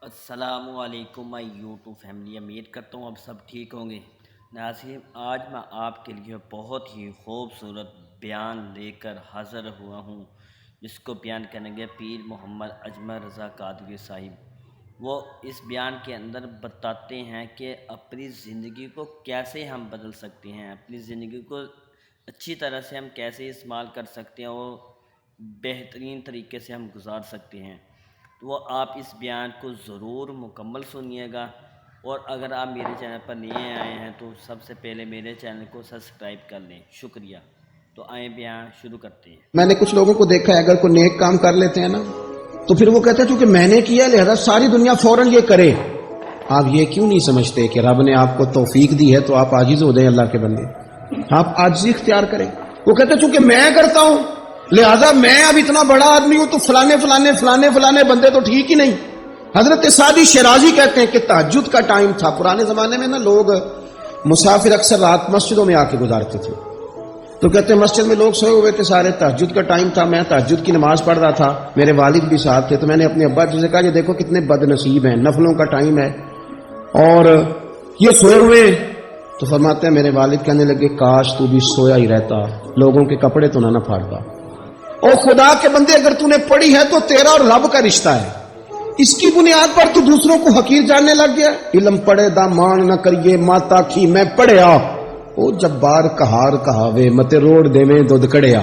السلام علیکم میں یوٹیوب فیملی، امید کرتا ہوں اب سب ٹھیک ہوں گے۔ ناظرین، آج میں آپ کے لیے بہت ہی خوبصورت بیان لے کر حاضر ہوا ہوں، جس کو بیان کریں گے پیر محمد اجمل رضا قادری صاحب۔ وہ اس بیان کے اندر بتاتے ہیں کہ اپنی زندگی کو کیسے ہم بدل سکتے ہیں، اپنی زندگی کو اچھی طرح سے ہم کیسے استعمال کر سکتے ہیں اور بہترین طریقے سے ہم گزار سکتے ہیں۔ تو وہ آپ اس بیان کو ضرور مکمل سنیے گا، اور اگر آپ میرے چینل پر نئے آئے ہیں تو سب سے پہلے میرے چینل کو سبسکرائب کر لیں، شکریہ۔ تو آئیں بیان شروع کرتے ہیں۔ میں نے کچھ لوگوں کو دیکھا ہے، اگر کوئی نیک کام کر لیتے ہیں نا تو پھر وہ کہتے ہیں چونکہ میں نے کیا لہذا ساری دنیا فوراً یہ کرے۔ آپ یہ کیوں نہیں سمجھتے کہ رب نے آپ کو توفیق دی ہے تو آپ عاجز ہو جائیں اللہ کے بندے، آپ عاجزی اختیار کریں۔ وہ کہتے ہیں چونکہ میں کرتا ہوں لہذا میں اب اتنا بڑا آدمی ہوں تو فلانے بندے تو ٹھیک ہی نہیں۔ حضرت سعدی شیرازی کہتے ہیں کہ تہجد کا ٹائم تھا، پرانے زمانے میں نا لوگ مسافر اکثر رات مسجدوں میں آ کے گزارتے تھے، تو کہتے ہیں مسجد میں لوگ سوئے ہوئے تھے سارے، تہجد کا ٹائم تھا، میں تہجد کی نماز پڑھ رہا تھا، میرے والد بھی ساتھ تھے، تو میں نے اپنے ابا جی سے کہا یہ دیکھو کتنے بد نصیب ہیں، نفلوں کا ٹائم ہے اور یہ سوئے ہوئے۔ تو فرماتے ہیں میرے والد کہنے لگے کاش تو بھی سویا ہی رہتا، لوگوں کے کپڑے تو نہ پھاڑتا۔ او خدا کے بندے، اگر تو نے پڑھی ہے تو تیرا اور رب کا رشتہ ہے، اس کی بنیاد پر تو دوسروں کو حقیر جاننے لگ گیا۔ علم پڑھے دا مان نہ کریے ماتا کی میں پڑھیا، او جبار کہار کہاوے متے روڑ دے میں دودھ کڑیا۔